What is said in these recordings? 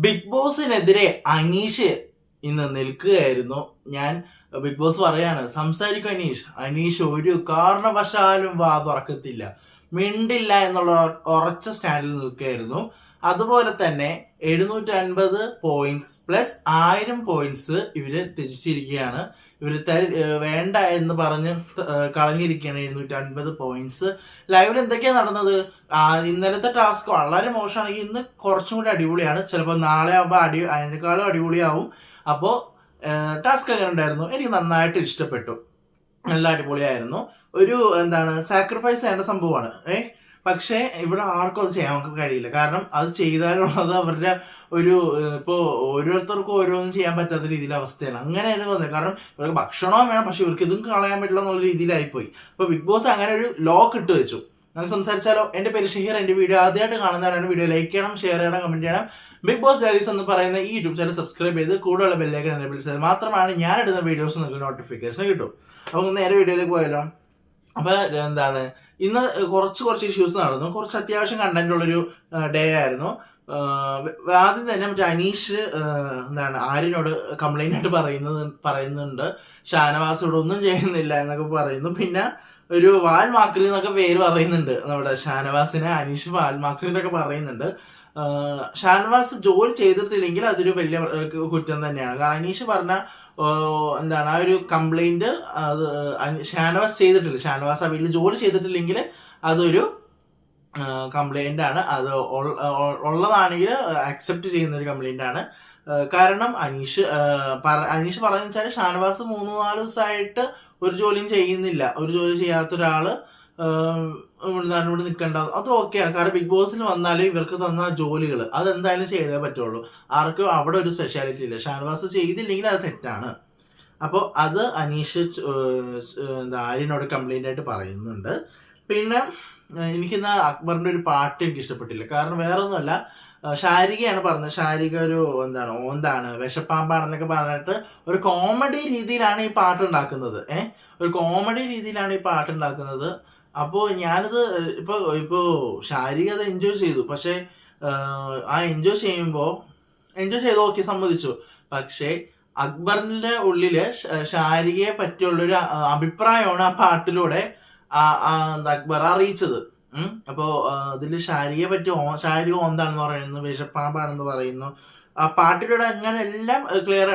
Big ബോസിനെതിരെ Aneesh ഇന്ന് നിൽക്കുകയായിരുന്നു. ഞാൻ ബിഗ് ബോസ് പറയാണ്, സംസാരിക്കും അനീഷ് ഒരു കാരണവശാലും വാ തുറക്കത്തില്ല, മിണ്ടില്ല എന്നുള്ള ഉറച്ച സ്റ്റാൻഡിൽ നിൽക്കുകയായിരുന്നു. അതുപോലെ തന്നെ 750 പോയിന്റ്സ് പ്ലസ് 1000 പോയിന്റ്സ് ഇവര് ത്യജിച്ചിരിക്കുകയാണ്. ഇവര് വേണ്ട എന്ന് പറഞ്ഞ് കളഞ്ഞിരിക്കുകയാണ് 750 പോയിന്റ്സ്. ലൈവിൽ എന്തൊക്കെയാണ് നടന്നത്? ഇന്നലത്തെ ടാസ്ക് വളരെ മോശമാണെങ്കിൽ ഇന്ന് കുറച്ചും കൂടി അടിപൊളിയാണ്. ചിലപ്പോൾ നാളെ ആകുമ്പോൾ അതിനേക്കാളും അടിപൊളിയാവും. അപ്പോൾ ടാസ്ക് എങ്ങനെ ഉണ്ടായിരുന്നു? എനിക്ക് നന്നായിട്ട് ഇഷ്ടപ്പെട്ടു. നല്ല അടിപൊളിയായിരുന്നു. ഒരു സാക്രിഫൈസ് ചെയ്യേണ്ട സംഭവമാണ്. പക്ഷേ ഇവിടെ ആർക്കും അത് ചെയ്യാൻ നമുക്ക് കഴിയില്ല. കാരണം അത് ചെയ്താലുള്ളത് അവരുടെ ഒരു ഇപ്പോൾ ഓരോരുത്തർക്കും ഓരോന്നും ചെയ്യാൻ പറ്റാത്ത രീതിയിലെ അവസ്ഥയാണ്. അങ്ങനെയാണ് വന്നത്. കാരണം ഇവർക്ക് ഭക്ഷണവും വേണം, പക്ഷെ ഇവർക്ക് ഇതും കളയാൻ പറ്റില്ല എന്നുള്ള രീതിയിലായിപ്പോയി. അപ്പോൾ ബിഗ് ബോസ് അങ്ങനെ ഒരു ലോക്ക് ഇട്ട് വെച്ചു. നമുക്ക് സംസാരിച്ചാലോ? എൻ്റെ പേര് ഷഹീർ. എൻ്റെ വീഡിയോ ആദ്യമായിട്ട് കാണുന്നവരാണ് വീഡിയോ ലൈക്ക് ചെയ്യണം, ഷെയർ ചെയ്യണം, കമന്റ് ചെയ്യണം. ബിഗ് ബോസ് ഡയറീസ് എന്ന് പറയുന്ന ഈ യൂട്യൂബ് ചാനൽ സബ്സ്ക്രൈബ് ചെയ്ത് കൂടുതലുള്ള ബെല്ലൈക്കൻ എനേബിൾ ചെയ്താൽ മാത്രമാണ് ഞാൻ ഇടുന്ന വീഡിയോസ് നിങ്ങൾക്ക് നോട്ടിഫിക്കേഷൻ കിട്ടും. അപ്പോൾ നേരെ വീഡിയോയിലേക്ക് പോയാലോ? അപ്പൊ ഇന്ന് കുറച്ച് ഇഷ്യൂസ് നടന്നു. കുറച്ച് അത്യാവശ്യം കണ്ടന്റ് ഉള്ളൊരു ഡേ ആയിരുന്നു. ആദ്യം തന്നെ മറ്റേ അനീഷ് ആര്യനോട് കംപ്ലൈന്റ് ആയിട്ട് പറയുന്നുണ്ട്, ഷാനവാസ് ഇവിടെ ഒന്നും ചെയ്യുന്നില്ല എന്നൊക്കെ പറയുന്നു. പിന്നെ ഒരു വാൽമാക്രി എന്നൊക്കെ പേര് പറയുന്നുണ്ട്. നമ്മുടെ ഷാനവാസിനെ അനീഷ് വാൽമാക്രി എന്നൊക്കെ പറയുന്നുണ്ട്. ഷാനവാസ് ജോലി ചെയ്തിട്ടില്ലെങ്കിൽ അതൊരു വലിയ കുറ്റം തന്നെയാണ്. കാരണം അനീഷ് പറഞ്ഞ ആ ഒരു കംപ്ലൈന്റ് അത് ഷാനവാസ് ചെയ്തിട്ടില്ല. ഷാനവാസ് ആ വീട്ടിൽ ജോലി ചെയ്തിട്ടില്ലെങ്കിൽ അതൊരു കംപ്ലൈന്റ് ആണ്. അത് ഉള്ളതാണെങ്കിൽ അക്സെപ്റ്റ് ചെയ്യുന്ന ഒരു കംപ്ലൈന്റ് ആണ്. കാരണം അനീഷ് പറയുന്ന വെച്ചാൽ ഷാനവാസ് 3-4 ദിവസമായിട്ട് ഒരു ജോലിയും ചെയ്യുന്നില്ല. ഒരു ജോലി ചെയ്യാത്ത ഒരാള് ഇവിടെ നിൽക്കണ്ടാവും. അത് ഓക്കെയാണ്. കാരണം ബിഗ് ബോസിൽ വന്നാൽ ഇവർക്ക് തന്ന ജോലികൾ അതെന്തായാലും ചെയ്തേ പറ്റുള്ളൂ. ആർക്കും അവിടെ ഒരു സ്പെഷ്യാലിറ്റി ഇല്ല. ഷാനവാസ് ചെയ്തില്ലെങ്കിൽ അത് തെറ്റാണ്. അപ്പോൾ അത് അനീഷ് ആര്യനോട് കംപ്ലൈന്റ് ആയിട്ട് പറയുന്നുണ്ട്. പിന്നെ എനിക്കിന്ന് അക്ബറിന്റെ ഒരു പാട്ട് എനിക്ക് ഇഷ്ടപ്പെട്ടില്ല. കാരണം വേറെ ഒന്നുമല്ല, ശാരികയാണ് പറഞ്ഞത്. ശാരിക ഒരു വിഷപ്പാമ്പാണെന്നൊക്കെ പറഞ്ഞിട്ട് ഒരു കോമഡി രീതിയിലാണ് ഈ പാട്ട് ഉണ്ടാക്കുന്നത്. ഒരു കോമഡി രീതിയിലാണ് ഈ പാട്ട് ഉണ്ടാക്കുന്നത്. അപ്പോൾ ഞാനിത് ഇപ്പോ ശാരിക അത് എൻജോയ് ചെയ്തു. പക്ഷെ ആ എൻജോയ് ചെയ്തു, ഓക്കെ, സമ്മതിച്ചു. പക്ഷെ അക്ബറിന്റെ ഉള്ളില് ശാരികയെ പറ്റിയുള്ളൊരു അഭിപ്രായമാണ് ആ പാട്ടിലൂടെ അക്ബർ അറിയിച്ചത്. അപ്പോ അതില് ശാരികയെ പറ്റി ശാരിക എന്താണെന്ന് പറയുന്നു, വിഷപ്പാമ്പാണെന്ന് പറയുന്നു. ആ പാട്ടിലൂടെ അങ്ങനെ എല്ലാം ക്ലിയർ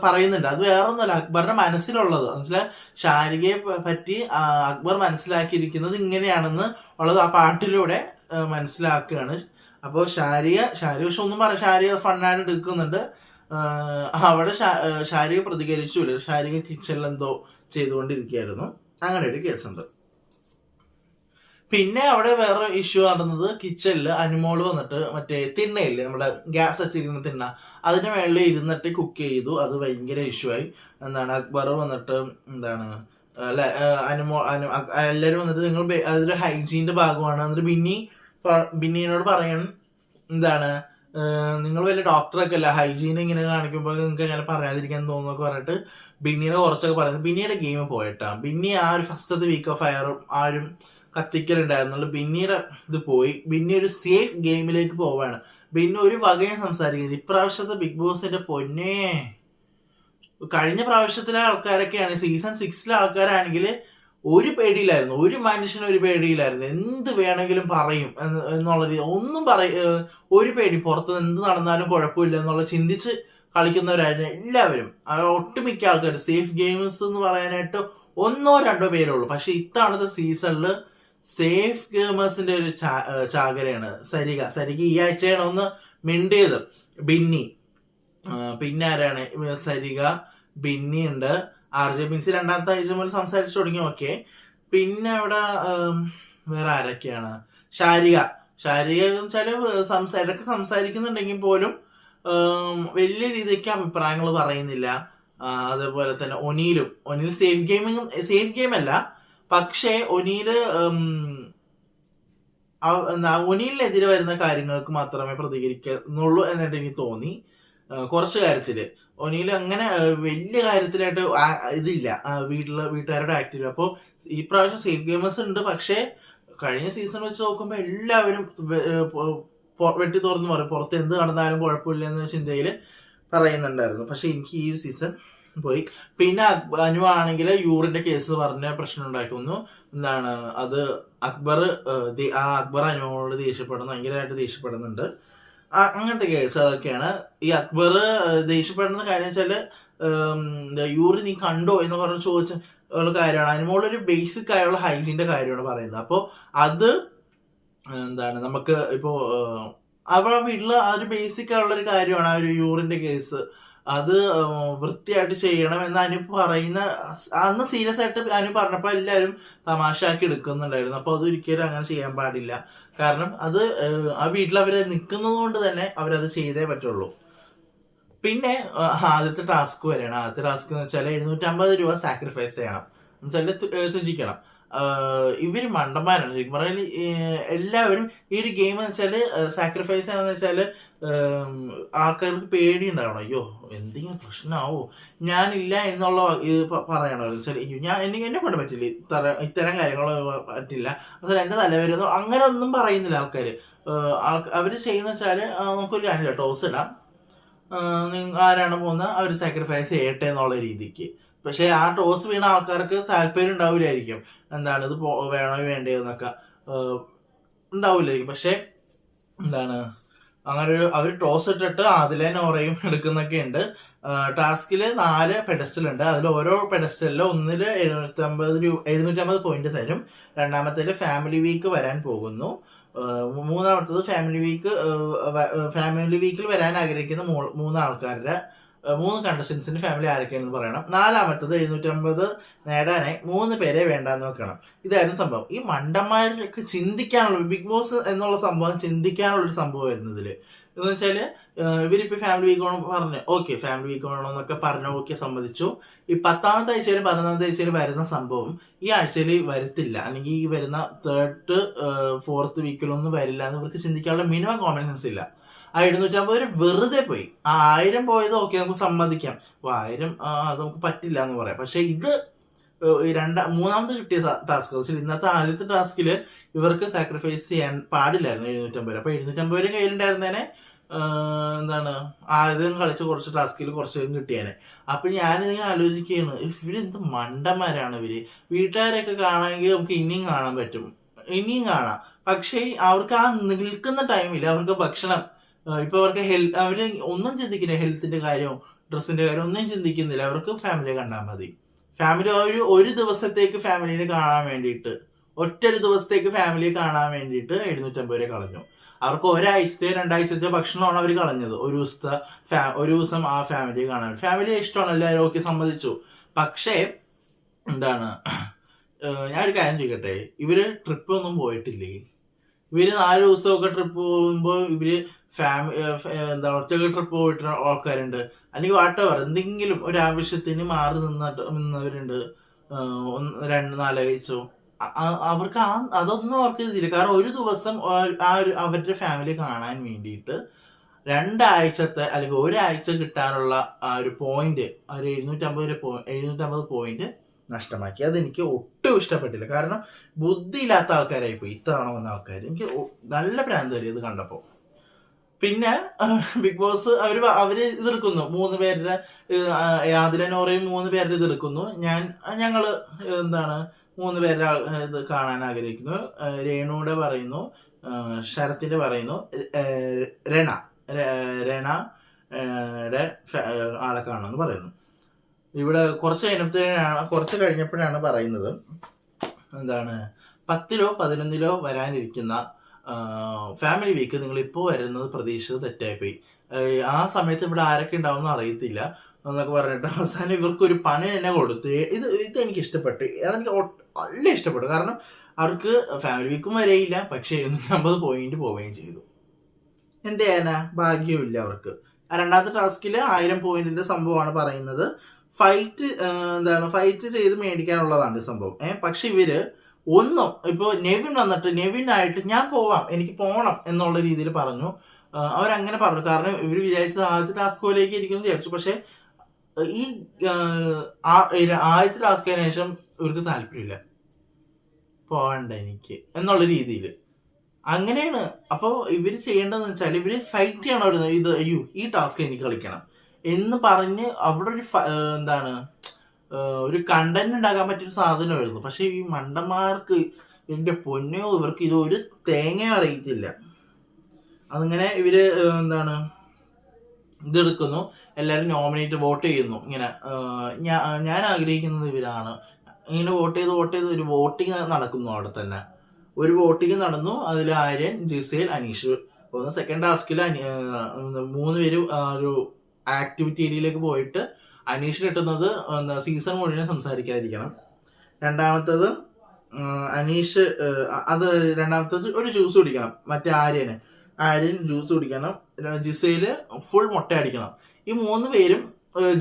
പറയുന്നുണ്ട്. അത് വേറെ ഒന്നുമല്ല, അക്ബറിന്റെ മനസ്സിലുള്ളത്. മനസ്സിലായി, ശാരികയെ പറ്റി അക്ബർ മനസ്സിലാക്കിയിരിക്കുന്നത് ഇങ്ങനെയാണെന്ന് ഉള്ളത് ആ പാട്ടിലൂടെ മനസ്സിലാക്കുകയാണ്. അപ്പോൾ ശാരിക പക്ഷെ ഒന്നും പറയാം, ശാരിക ഫണ്ണായിട്ട് എടുക്കുന്നുണ്ട്. അവിടെ ശാരിക പ്രതികരിച്ചില്ല. ശാരിക കിച്ചണിൽ എന്തോ ചെയ്തുകൊണ്ടിരിക്കുകയായിരുന്നു. അങ്ങനെ ഒരു കേസുണ്ട്. പിന്നെ അവിടെ വേറെ ഇഷ്യൂ നടന്നത്, കിച്ചണില് അനുമോള് വന്നിട്ട് മറ്റേ തിണ്ണയില്ലേ, നമ്മുടെ ഗ്യാസ് വെച്ചിരിക്കുന്ന തിണ്ണ, അതിന്റെ മേളിൽ ഇരുന്നിട്ട് കുക്ക് ചെയ്തു. അത് ഭയങ്കര ഇഷ്യൂ ആയി. അക്ബർ വന്നിട്ട് എല്ലാരും വന്നിട്ട് നിങ്ങൾ അതൊരു ഹൈജീന്റെ ഭാഗമാണ്. എന്നിട്ട് ബിന്നിയോട് പറയണം നിങ്ങൾ വലിയ ഡോക്ടറൊക്കെ അല്ല, ഹൈജീൻ ഇങ്ങനെ കാണിക്കുമ്പോൾ നിങ്ങൾക്ക് അങ്ങനെ പറയാതിരിക്കാൻ തോന്നുന്നൊക്കെ പറഞ്ഞിട്ട് ബിന്നിയുടെ കുറച്ചൊക്കെ പറയുന്നത്. ബിന്നിയുടെ ഗെയിം പോയിട്ടാ. ബിന്നി ആ ഒരു ഫസ്റ്റത്തെ വീക്ക് ഓഫ് ഫയറും ആരും കത്തിക്കലുണ്ടായിരുന്നുള്ളൂ. ബിന്നിയുടെ ഇത് പോയി. ബിന്നി ഒരു സേഫ് ഗെയിമിലേക്ക് പോവാണ്. ബിന്നി ഒരു വകയും സംസാരിക്കുന്നത്. ഇപ്രാവശ്യത്തെ ബിഗ് ബോസിന്റെ പൊന്നേ, കഴിഞ്ഞ പ്രാവശ്യത്തിലെ ആൾക്കാരൊക്കെയാണ്, സീസൺ 6 ആൾക്കാരാണെങ്കിൽ ഒരു പേടിയിലായിരുന്നു. ഒരു മനുഷ്യനും ഒരു പേടിയിലായിരുന്നു. എന്ത് വേണമെങ്കിലും പറയും എന്നുള്ള ഒന്നും ഒരു പേടി, പുറത്ത് എന്ത് നടന്നാലും കുഴപ്പമില്ല എന്നുള്ള ചിന്തിച്ച് കളിക്കുന്നവരായിരുന്നു എല്ലാവരും. ഒട്ടുമിക്ക ആൾക്കാർ സേഫ് ഗെയിംസ് എന്ന് പറയാനായിട്ട് 1-2 പേരുള്ളൂ. പക്ഷെ ഇത്തവണത്തെ സീസണിൽ സേഫ് ഗെയിമേഴ്സിന്റെ ഒരു ചാകരയാണ് സരിക ഈ ആഴ്ചയാണ് ഒന്ന് മിണ്ടിയത്. ബിന്നി, പിന്നെ ആരാണ്? സരിക, ബിന്നി ഉണ്ട്. RJ ബിൻസി രണ്ടാമത്തെ ആഴ്ച മുതൽ സംസാരിച്ചു തുടങ്ങി, ഓക്കെ. പിന്നെ അവിടെ വേറെ ആരൊക്കെയാണ്? ശാരിക വെച്ചാല് ഇടയ്ക്ക് സംസാരിക്കുന്നുണ്ടെങ്കിൽ പോലും വലിയ രീതിക്ക് അഭിപ്രായങ്ങൾ പറയുന്നില്ല. അതേപോലെ തന്നെ ഒനീൽ സേഫ് ഗെയിം അല്ല, പക്ഷേ ഒനീലിനെതിരെ വരുന്ന കാര്യങ്ങൾക്ക് മാത്രമേ പ്രതികരിക്കുന്നുള്ളൂ എന്നിട്ട് എനിക്ക് തോന്നി. കുറച്ച് കാര്യത്തില് ഒനീൽ അങ്ങനെ വലിയ കാര്യത്തിലായിട്ട് ഇതില്ല, വീട്ടുകാരുടെ ആക്റ്റീവ്. അപ്പോൾ ഈ പ്രാവശ്യം സേഫ് ഗെയിമേഴ്സ് ഉണ്ട്. പക്ഷേ കഴിഞ്ഞ സീസൺ വെച്ച് നോക്കുമ്പോൾ എല്ലാവരും വെട്ടി തുറന്ന് പറയും, പുറത്ത് എന്ത് നടന്നാലും കുഴപ്പമില്ല എന്ന ചിന്തയിൽ പറയുന്നുണ്ടായിരുന്നു. പക്ഷെ എനിക്ക് ഈ സീസൺ പോയി. പിന്നെ അനു ആണെങ്കിൽ യൂറിന്റെ കേസ് പറഞ്ഞ പ്രശ്നം ഉണ്ടാക്കുന്നു. എന്താണ് അത് അക്ബർ അനുവിനോട് ദേഷ്യപ്പെടുന്നു, ഭയങ്കരമായിട്ട് ദേഷ്യപ്പെടുന്നുണ്ട്. അങ്ങനത്തെ കേസ് അതൊക്കെയാണ്. ഈ അക്ബർ ദേഷ്യപ്പെടുന്ന കാര്യം വെച്ചാല് യൂറി നീ കണ്ടോ എന്ന് പറഞ്ഞ് ചോദിച്ച കാര്യമാണ്. അതിനോടൊരു ബേസിക് ആയുള്ള ഹൈജീന്റെ കാര്യമാണ് പറയുന്നത്. അപ്പോൾ അത് എന്താണ് നമുക്ക് ഇപ്പോ അവളെ വീട്ടില് ആ ഒരു ബേസിക് ആയുള്ള ഒരു കാര്യമാണ് ആ ഒരു യൂറിന്റെ കേസ്. അത് വൃത്തിയായിട്ട് ചെയ്യണം എന്ന് അനു പറയുന്ന അന്ന് സീരിയസ് ആയിട്ട് അനു പറഞ്ഞപ്പോ എല്ലാവരും തമാശയാക്കി എടുക്കുന്നുണ്ടായിരുന്നു. അപ്പൊ അത് ഒരിക്കലും അങ്ങനെ ചെയ്യാൻ പാടില്ല. കാരണം അത് ആ വീട്ടിൽ അവര് നിൽക്കുന്നത് കൊണ്ട് തന്നെ അവരത് ചെയ്തേ പറ്റുള്ളൂ. പിന്നെ ആദ്യത്തെ ടാസ്ക് വരെയാണ്. ആദ്യത്തെ ടാസ്ക് എന്ന് വെച്ചാൽ 750 രൂപ സാക്രിഫൈസ് ചെയ്യണം എന്നുവെച്ചാൽ ത്യജിക്കണം. ഇവര് മണ്ടന്മാരാണ് ശരിക്കും പറഞ്ഞാൽ. എല്ലാവരും ഈ ഒരു ഗെയിം എന്ന് വെച്ചാല് സാക്രിഫൈസ് ചെയ്യണമെന്ന് വെച്ചാല് ആൾക്കാർക്ക് പേടി ഉണ്ടാവണം. അയ്യോ എന്തെങ്കിലും പ്രശ്നമാവോ, ഞാനില്ല എന്നുള്ള പറയണോ വെച്ചാൽ എനിക്ക് എന്നെ കൊണ്ട് പറ്റില്ല, ഇത്തരം കാര്യങ്ങൾ പറ്റില്ല, അതുപോലെ എന്റെ തലവരുന്നു, അങ്ങനെ ഒന്നും പറയുന്നില്ല ആൾക്കാര്. അവര് ചെയ്യുന്ന വെച്ചാല് നമുക്കൊരു കാര്യം ടോസ് ഇടാം, ആരാണ് പോകുന്നത് അവർ സാക്രിഫൈസ് ചെയ്യട്ടെ എന്നുള്ള രീതിക്ക്. പക്ഷെ ആ ടോസ് വീണ ആൾക്കാർക്ക് താല്പര്യം ഉണ്ടാവില്ലായിരിക്കും, എന്താണ് ഇത് വേണോ വേണ്ടയോ എന്നൊക്കെ ഉണ്ടാവില്ലായിരിക്കും. പക്ഷെ എന്താണ് അങ്ങനെ അവർ ടോസ് ഇട്ടിട്ട് അതിലെ നോറയും എടുക്കുന്നൊക്കെ ഉണ്ട്. ടാസ്കില് 4 പെഡസ്റ്റൽ ഉണ്ട്. അതിൽ ഓരോ പെഡസ്റ്റലില് ഒന്നില് 750 പോയിന്റ് തരും. രണ്ടാമത്തേല് ഫാമിലി വീക്ക് വരാൻ പോകുന്നു. മൂന്നാമത്തത് ഫാമിലി വീക്കിൽ വരാൻ ആഗ്രഹിക്കുന്ന 3 ആൾക്കാരുടെ 3 കണ്ടസ്റ്റൻസിന്റെ ഫാമിലി ആരൊക്കെയാണെന്ന് പറയണം. നാലാമത്തത് 750 നേടാനായി 3 പേരെ വേണ്ടാന്ന് വെക്കണം. ഇതായിരുന്നു സംഭവം. ഈ മണ്ടന്മാരൊക്കെ ചിന്തിക്കാനുള്ള, ബിഗ് ബോസ് എന്നുള്ള സംഭവം ചിന്തിക്കാനുള്ള ഒരു സംഭവം ആയിരുന്നു ഇതില്. എന്ന് വെച്ചാല് ഇവരിപ്പോ ഫാമിലി വീക്ക് വേണം പറഞ്ഞു, ഓക്കെ ഫാമിലി വീക്ക് വേണമെന്നൊക്കെ പറഞ്ഞു, ഓക്കെ സമ്മതിച്ചു. ഈ 10ാമത്തെ ആഴ്ചയിലും 11ാമത്തെ ആഴ്ചയിലും വരുന്ന സംഭവം ഈ ആഴ്ചയിൽ വരത്തില്ല, അല്ലെങ്കിൽ ഈ വരുന്ന 3rd 4th വീക്കിലൊന്നും വരില്ല എന്ന് ഇവർക്ക് ചിന്തിക്കാനുള്ള മിനിമം കോമൺ സെൻസ് ഇല്ല. ആ 750 വെറുതെ പോയി. ആ 1000 പോയത് ഓക്കെ നമുക്ക് സമ്മതിക്കാം, 1000 അത് നമുക്ക് പറ്റില്ല എന്ന് പറയാം. പക്ഷെ ഇത് മൂന്നാമത് കിട്ടിയ ടാസ്ക് വെച്ചാൽ ഇന്നത്തെ ആദ്യത്തെ ടാസ്കില് ഇവർക്ക് സാക്രിഫൈസ് ചെയ്യാൻ പാടില്ലായിരുന്നു 750. അപ്പൊ 750 കയ്യിലുണ്ടായിരുന്നേനെ എന്താണ് ആദ്യം കളിച്ച് കുറച്ച് ടാസ്കിൽ കുറച്ച് കിട്ടിയേനെ. അപ്പൊ ഞാനിങ്ങനെ ആലോചിക്കുകയാണ്, ഇവരെന്ത് മണ്ടന്മാരാണ് ഇവര്. വീട്ടുകാരെയൊക്കെ കാണാമെങ്കിൽ നമുക്ക് ഇനിയും കാണാൻ പറ്റും, ഇനിയും കാണാം. പക്ഷേ അവർക്ക് ആ നിൽക്കുന്ന ടൈമിൽ അവർക്ക് ഭക്ഷണം, ഇപ്പൊ അവർക്ക് അവര് ഒന്നും ചിന്തിക്കില്ല, ഹെൽത്തിന്റെ കാര്യവും ഡ്രസ്സിന്റെ കാര്യം ഒന്നും ചിന്തിക്കുന്നില്ല. അവർക്ക് ഫാമിലിയെ കണ്ടാൽ മതി. ഫാമിലി ഒരു ദിവസത്തേക്ക് ഫാമിലിനെ കാണാൻ വേണ്ടിയിട്ട്, ഒറ്റൊരു ദിവസത്തേക്ക് ഫാമിലിയെ കാണാൻ വേണ്ടിയിട്ട് 750 കളഞ്ഞു. അവർക്ക് 1 ആഴ്ചത്തെ 2 ആഴ്ചത്തെ ഭക്ഷണമാണ് അവർ കളഞ്ഞത്. ഒരു ദിവസം ആ ഫാമിലിയെ കാണാൻ. ഫാമിലിയെ ഇഷ്ടമാണ്, എല്ലാവരും ഓക്കെ സമ്മതിച്ചു. പക്ഷേ എന്താണ് ഞാൻ ഒരു കാര്യം ചോദിക്കട്ടെ, ഇവര് ട്രിപ്പ് ഒന്നും പോയിട്ടില്ലേ? ഇവര് 4 ദിവസമൊക്കെ ട്രിപ്പ് പോകുമ്പോൾ ഇവര് എന്താണ് ഒറ്റക്ക് ട്രിപ്പ് പോയിട്ട് ആൾക്കാരുണ്ട്, അല്ലെങ്കിൽ വാട്ടവർ എന്തെങ്കിലും ഒരു ആവശ്യത്തിന് മാറി നിന്നവരുണ്ട് 2-4 ആഴ്ച. അവർക്ക് അതൊന്നും അവർക്ക് ഇതില്ല. കാരണം ഒരു ദിവസം അവരുടെ ഫാമിലി കാണാൻ വേണ്ടിയിട്ട് 2 ആഴ്ചത്തെ അല്ലെങ്കിൽ 1 ആഴ്ച കിട്ടാനുള്ള ആ ഒരു പോയിന്റ്, ആ ഒരു 750 പോയിന്റ് നഷ്ടമാക്കി. അതെനിക്ക് ഒട്ടും ഇഷ്ടപ്പെട്ടില്ല. കാരണം ബുദ്ധിയില്ലാത്ത ആൾക്കാരായി പോയി ഇത്തവണ വന്ന ആൾക്കാർ. എനിക്ക് നല്ല ഭ്രാന്ത് വരും ഇത് കണ്ടപ്പോ. പിന്നെ ബിഗ് ബോസ് അവര് ഇതെടുക്കുന്നു, 3 പേരുടെ ആദില നോറയും 3 പേരുടെ ഇതെടുക്കുന്നു. ഞങ്ങള് എന്താണ് 3 പേരുടെ ഇത് കാണാൻ ആഗ്രഹിക്കുന്നു. രേണുവിടെ പറയുന്നു, ശരത്തിന്റെ പറയുന്നു, രണയുടെ ആളെ കാണണമെന്ന് പറയുന്നു. ഇവിടെ കുറച്ച് കഴിഞ്ഞപ്പോഴാണ് പറയുന്നത് എന്താണ് 10ലോ 11ലോ വരാനിരിക്കുന്ന ഫാമിലി വീക്ക് നിങ്ങൾ ഇപ്പോൾ വരുന്നത് പ്രതീക്ഷിച്ചത് തെറ്റായിപ്പോയി. ആ സമയത്ത് ഇവിടെ ആരൊക്കെ ഉണ്ടാവും അറിയത്തില്ല എന്നൊക്കെ പറഞ്ഞിട്ട് അവസാനം ഇവർക്ക് ഒരു പണി തന്നെ കൊടുത്ത് ഇത് എനിക്ക് ഇഷ്ടപ്പെട്ടു. അതെനിക്ക് നല്ല ഇഷ്ടപ്പെട്ടു. കാരണം അവർക്ക് ഫാമിലി വീക്കും വരെയില്ല, പക്ഷെ 750 പോയിന്റ് പോവുകയും ചെയ്തു. എന്ത് ചെയ്യാനാ, ഭാഗ്യമില്ല അവർക്ക്. രണ്ടാമത്തെ ടാസ്കില് 1000 പോയിന്റിന്റെ സംഭവമാണ് പറയുന്നത്. ഫൈറ്റ് ചെയ്ത് മേടിക്കാനുള്ളതാണ് ഈ സംഭവം. പക്ഷെ ഇവര് ഒന്നും ഇപ്പൊ നെവിൻ വന്നിട്ട് നെവിനായിട്ട് ഞാൻ പോവാം, എനിക്ക് പോകണം എന്നുള്ള രീതിയിൽ പറഞ്ഞു. അവരങ്ങനെ പറഞ്ഞു. കാരണം ഇവര് വിചാരിച്ചത് ആദ്യത്തെ ടാസ്ക് പോലെയൊക്കെ ഇരിക്കുമെന്ന് വിചാരിച്ചു. പക്ഷെ ഈ ആദ്യത്തെ ടാസ്കിന് ശേഷം ഇവർക്ക് താല്പര്യമില്ല, പോകണ്ട എനിക്ക് എന്നുള്ള രീതിയിൽ. അങ്ങനെയാണ്. അപ്പോൾ ഇവര് ചെയ്യേണ്ടതെന്ന് വെച്ചാൽ ഇവര് ഫൈറ്റ് ചെയ്യണമായിരുന്നു. ഇത് അയ്യോ ഈ ടാസ്ക് എനിക്ക് കളിക്കണം എന്ന് പറഞ്ഞ് അവിടെ ഒരു എന്താണ് ഒരു കണ്ടന്റ് ഉണ്ടാക്കാൻ പറ്റിയൊരു സാധനമായിരുന്നു. പക്ഷെ ഈ മണ്ടന്മാർക്ക് എന്റെ പൊന്നോ ഇവർക്ക് ഇത് ഒരു തേങ്ങയോ അറിയത്തില്ല. അതിങ്ങനെ ഇവര് എന്താണ് ഇതെടുക്കുന്നു, എല്ലാവരും നോമിനേറ്റ് വോട്ട് ചെയ്യുന്നു. ഇങ്ങനെ ഞാൻ ആഗ്രഹിക്കുന്നത് ഇവരാണ്. ഇങ്ങനെ വോട്ട് ചെയ്ത് ഒരു വോട്ടിങ് നടക്കുന്നു. അവിടെ തന്നെ ഒരു വോട്ടിങ് നടന്നു. അതിൽ ആര്യൻ, ജിസേൽ, അനീഷ് പോകുന്നു. സെക്കൻഡ് ടാസ്കിൽ 3 പേരും ഒരു ആക്ടിവിറ്റി ഏരിയയിലേക്ക് പോയിട്ട് അനീഷിന് കിട്ടുന്നത് സീസൺ മുഴുവൻ സംസാരിക്കാതിരിക്കണം. രണ്ടാമത്തത് അനീഷ് രണ്ടാമത്തത് ഒരു ജ്യൂസ് കുടിക്കണം. മറ്റേ ആര്യൻ ജ്യൂസ് കുടിക്കണം. ജിസയില് ഫുൾ മുട്ട അടിക്കണം. ഈ 3 പേരും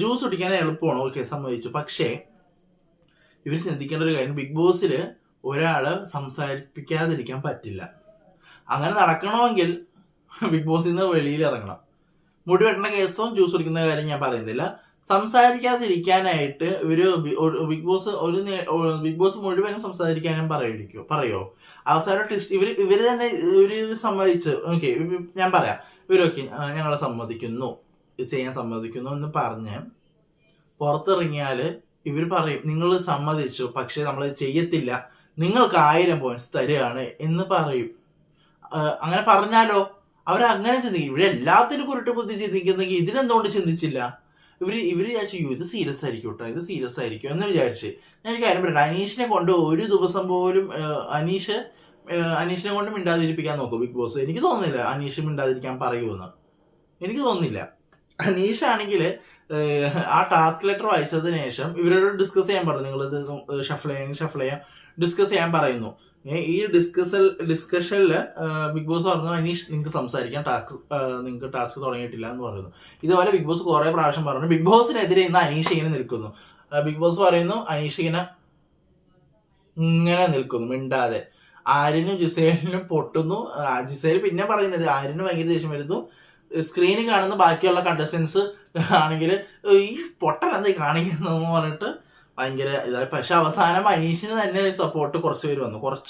ജ്യൂസ് കുടിക്കാൻ എളുപ്പമാണ്, ഓക്കെ സമ്മതിച്ചു. പക്ഷേ ഇവർ ചിന്തിക്കേണ്ട ഒരു കാര്യം, ബിഗ് ബോസിൽ ഒരാള് സംസാരിപ്പിക്കാതിരിക്കാൻ പറ്റില്ല. അങ്ങനെ നടക്കണമെങ്കിൽ ബിഗ് ബോസിൽ നിന്ന് വെളിയിൽ ഇറങ്ങണം. മുടി വെട്ടുന്ന കേസോ ജ്യൂസ് കുടിക്കുന്ന കാര്യം ഞാൻ പറയുന്നില്ല. സംസാരിക്കാതിരിക്കാനായിട്ട് ഇവര് ബിഗ് ബോസ് മുഴുവനും സംസാരിക്കാനും പറയോ? അവസാനം ടെസ്റ്റ് ഇവര് തന്നെ സമ്മതിച്ച് ഓക്കെ ഞാൻ പറയാം, ഇവരൊക്കെ ഞങ്ങളെ സമ്മതിക്കുന്നു, ചെയ്യാൻ സമ്മതിക്കുന്നു എന്ന് പറഞ്ഞ് പുറത്തിറങ്ങിയാല് ഇവർ പറയും നിങ്ങൾ സമ്മതിച്ചു, പക്ഷെ നമ്മൾ ചെയ്യത്തില്ല, നിങ്ങൾക്ക് 1000 പോയിന്റ്സ് തരികയാണ് എന്ന് പറയും. അങ്ങനെ പറഞ്ഞാലോ അവരങ്ങനെ ചിന്തിക്കും. ഇവിടെ എല്ലാത്തിനും കുരുട്ട് ബുദ്ധി ചിന്തിക്കുന്നെങ്കിൽ ഇതിനെന്തുകൊണ്ട് ചിന്തിച്ചില്ല? ഇവര് വിചാരിച്ചു ഇത് സീരിയസ് ആയിരിക്കും കേട്ടോ, ഇത് സീരിയസ് ആയിരിക്കും എന്ന് വിചാരിച്ച്. ഞാൻ ഒരു കാര്യം പറയട്ടെ, അനീഷിനെ കൊണ്ട് ഒരു ദിവസം പോലും അനീഷിനെ കൊണ്ട് മിണ്ടാതിരിപ്പിക്കാൻ നോക്കും ബിഗ് ബോസ്. എനിക്ക് തോന്നുന്നില്ല അനീഷ് മിണ്ടാതിരിക്കാൻ പറയുമെന്ന്, എനിക്ക് തോന്നുന്നില്ല. അനീഷ് ആണെങ്കിൽ ആ ടാസ്ക് ലെറ്റർ വായിച്ചതിന് ശേഷം ഇവരോട് ഡിസ്കസ് ചെയ്യാൻ പറഞ്ഞു. നിങ്ങളിത് ഷഫിൾ ചെയ്യാൻ ഡിസ്കസ് ചെയ്യാൻ പറയുന്നു. ഈ ഡിസ്കഷനിൽ ബിഗ് ബോസ് പറഞ്ഞു അനീഷ് നിങ്ങൾക്ക് സംസാരിക്കാൻ നിങ്ങൾക്ക് ടാസ്ക് തുടങ്ങിയിട്ടില്ല എന്ന് പറയുന്നു. ഇതുപോലെ ബിഗ് ബോസ് കുറെ പ്രാവശ്യം പറഞ്ഞു. ബിഗ് ബോസിനെതിരെ ഇന്ന് അനീഷ് ഇങ്ങനെ നിൽക്കുന്നു. ബിഗ് ബോസ് പറയുന്നു അനീഷ് ഇങ്ങനെ നിൽക്കുന്നു മിണ്ടാതെ. ആര്യനും ജിസേലിനും പൊട്ടുന്നു. ജിസേൽ പിന്നെ പറയുന്നത് ആര്യന് ഭയങ്കര ദേഷ്യം വരുന്നു. സ്ക്രീനിൽ കാണുന്ന ബാക്കിയുള്ള കണ്ടസ്റ്റൻസ് ആണെങ്കിൽ ഈ പൊട്ടൻ എന്തായി കാണിക്കുന്നതെന്ന് പറഞ്ഞിട്ട് ഭയങ്കര ഇതായി. പക്ഷെ അവസാനം അനീഷിന് തന്നെ സപ്പോർട്ട് കുറച്ച്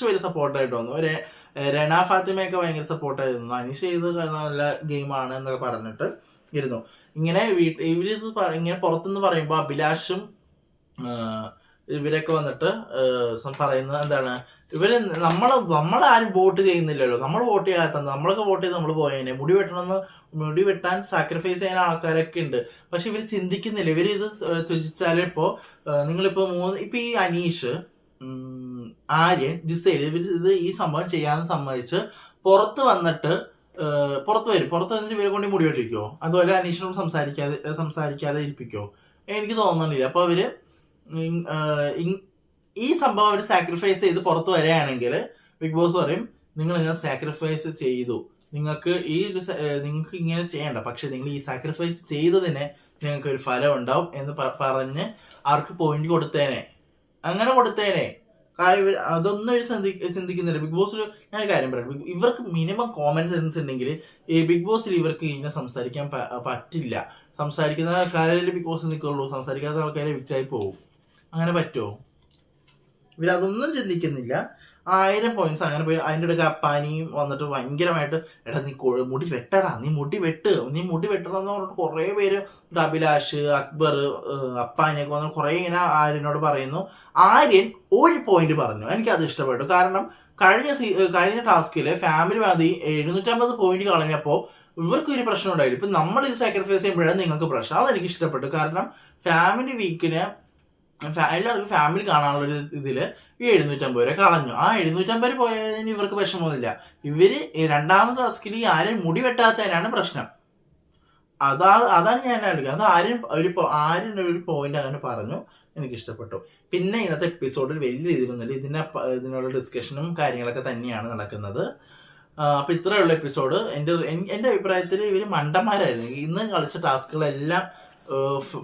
പേര് സപ്പോർട്ടായിട്ട് വന്നു. രണ ഫാത്തിമയൊക്കെ ഭയങ്കര സപ്പോർട്ടായിരുന്നു. അനീഷ് ചെയ്ത് നല്ല ഗെയിമാണ് എന്നൊക്കെ പറഞ്ഞിട്ട് ഇരുന്നു. ഇങ്ങനെ ഇങ്ങനെ പുറത്തുനിന്ന് പറയുമ്പോൾ അഭിലാഷും ഇവരൊക്കെ വന്നിട്ട് പറയുന്നത് എന്താണ്, നമ്മളാരും വോട്ട് ചെയ്യുന്നില്ലല്ലോ, നമ്മൾ വോട്ട് ചെയ്യാത്ത നമ്മളൊക്കെ വോട്ട് ചെയ്ത് നമ്മൾ പോയേനെ. മുടി വെട്ടാൻ സാക്രിഫൈസ് ചെയ്യാൻ ആൾക്കാരൊക്കെ ഉണ്ട്. പക്ഷെ ഇവർ ചിന്തിക്കുന്നില്ല. ഇത് ത്യജിച്ചാല് നിങ്ങളിപ്പോ ഇപ്പൊ ഈ അനീഷ്, ആര്യൻ, ജിസേൽ ഇത് ഈ സംഭവം ചെയ്യാൻ സമ്മതിച്ച് പുറത്ത് വന്നിട്ട് പുറത്ത് വന്നിട്ട് ഇവരെ കൊണ്ട് മുടി വെട്ടിക്കോ? അതുപോലെ അനീഷിനോട് സംസാരിക്കാതെ ഇരിപ്പിക്കോ? എനിക്ക് തോന്നുന്നില്ല. അപ്പൊ അവര് ഈ സംഭവം അവർ സാക്രിഫൈസ് ചെയ്ത് പുറത്ത് വരികയാണെങ്കിൽ ബിഗ് ബോസ് പറയും നിങ്ങൾ ഇങ്ങനെ സാക്രിഫൈസ് ചെയ്തു, നിങ്ങൾക്ക് ഇങ്ങനെ ചെയ്യണ്ട, പക്ഷെ നിങ്ങൾ ഈ സാക്രിഫൈസ് ചെയ്തതിന് നിങ്ങൾക്ക് ഒരു ഫലം ഉണ്ടാവും എന്ന് പറഞ്ഞ് അവർക്ക് പോയിന്റ് കൊടുത്തേനെ. അങ്ങനെ കൊടുത്തേനെ. കാര്യം അതൊന്നും ചിന്തിക്കുന്നില്ല. ബിഗ് ബോസിൽ ഞാൻ കാര്യം പറയാം, ഇവർക്ക് മിനിമം കോമൺ സെൻസ് ഉണ്ടെങ്കിൽ ഈ ബിഗ് ബോസിൽ ഇവർക്ക് ഇങ്ങനെ സംസാരിക്കാൻ പറ്റില്ല. സംസാരിക്കുന്ന ആൾക്കാരെ ബിഗ് ബോസിൽ നിൽക്കുള്ളൂ, സംസാരിക്കാത്ത ആൾക്കാരെ വിറ്റായി പോകും. അങ്ങനെ പറ്റുമോ? ഇവരതൊന്നും ചിന്തിക്കുന്നില്ല. 1000 പോയിന്റ്സ് അങ്ങനെ പോയി. അതിൻ്റെ ഇടയ്ക്ക് അപ്പാനിയും വന്നിട്ട് ഭയങ്കരമായിട്ട് എടാ നീ മുടി വെട്ടടാ, നീ മുടി വെട്ടണം എന്ന് പറഞ്ഞിട്ട് കുറേ പേര്, അഭിലാഷ്, അക്ബർ, അപ്പാനിയൊക്കെ വന്നിട്ട് കുറേ ഇങ്ങനെ ആര്യനോട് പറയുന്നു. ആര്യൻ ഒരു പോയിന്റ് പറഞ്ഞു, എനിക്കത് ഇഷ്ടപ്പെട്ടു. കാരണം കഴിഞ്ഞ ടാസ്കില് ഫാമിലി വാദി 750 പോയിന്റ് കളഞ്ഞപ്പോൾ ഇവർക്ക് ഒരു പ്രശ്നം ഉണ്ടായില്ല. ഇപ്പൊ നമ്മൾ ഇത് സാക്രിഫൈസ് ചെയ്യുമ്പോഴാണ് നിങ്ങൾക്ക് പ്രശ്നം. അതെനിക്ക് ഇഷ്ടപ്പെട്ടു. കാരണം ഫാമിലി വീക്കിന് എല്ലാവർക്കും ഫാമിലി കാണാനുള്ള ഇതില് ഈ 750 രൂപ കളഞ്ഞു. ആ 750 പോയതിന് ഇവർക്ക് വിഷമമൊന്നുമില്ല. ഇവര് രണ്ടാമത്തെ ടാസ്കിൽ ഈ ആരും മുടി വെട്ടാത്തതിനാണ് പ്രശ്നം. അതാണ് ഞാൻ ആലോചിക്കുക. അത് ആരും ഒരു പോയിന്റ് അങ്ങനെ പറഞ്ഞു, എനിക്ക് ഇഷ്ടപ്പെട്ടു. പിന്നെ ഇന്നത്തെ എപ്പിസോഡിൽ വലിയ രീതിയിലൊന്നുമില്ല, ഇതിനുള്ള ഡിസ്കഷനും കാര്യങ്ങളൊക്കെ തന്നെയാണ് നടക്കുന്നത്. അപ്പൊ ഇത്രയുള്ള എപ്പിസോഡ്. എന്റെ അഭിപ്രായത്തിൽ ഇവര് മണ്ടന്മാരായിരുന്നു. ഇന്ന് കളിച്ച ടാസ്കുകളെല്ലാം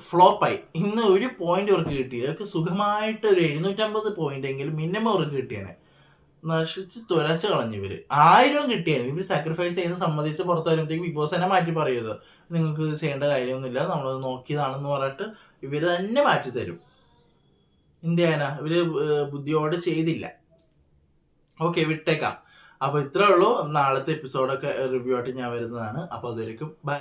ഫ്ലോപ്പായി. ഇന്ന് ഒരു പോയിന്റ് അവർക്ക് കിട്ടി. അവർക്ക് സുഖമായിട്ട് ഒരു 750 പോയിന്റ് എങ്കിലും മിനിമം അവർക്ക് കിട്ടിയേനെ. നശിച്ച് തുലച്ച് കളഞ്ഞു ഇവര്. 1000 കിട്ടിയാണ്. ഇവര് സാക്രിഫൈസ് ചെയ്യുന്ന സമ്മതിച്ച് പുറത്ത് വരുമ്പോഴത്തേക്ക് ബിഗ് ബോസ് തന്നെ മാറ്റി പറയുന്നത് നിങ്ങൾക്ക് ചെയ്യേണ്ട കാര്യമൊന്നുമില്ല, നമ്മൾ നോക്കിയതാണെന്ന് പറഞ്ഞിട്ട് ഇവര് തന്നെ മാറ്റി തരും. എന്ത് ചെയ്യാനാ, ഇവര് ബുദ്ധിയോടെ ചെയ്തില്ല. ഓക്കെ, വിട്ടേക്കാം. അപ്പൊ ഇത്രേ ഉള്ളൂ. നാളത്തെ എപ്പിസോഡൊക്കെ റിവ്യൂ ആയിട്ട് ഞാൻ വരുന്നതാണ്. അപ്പൊ അതുവരെക്കും ബൈ.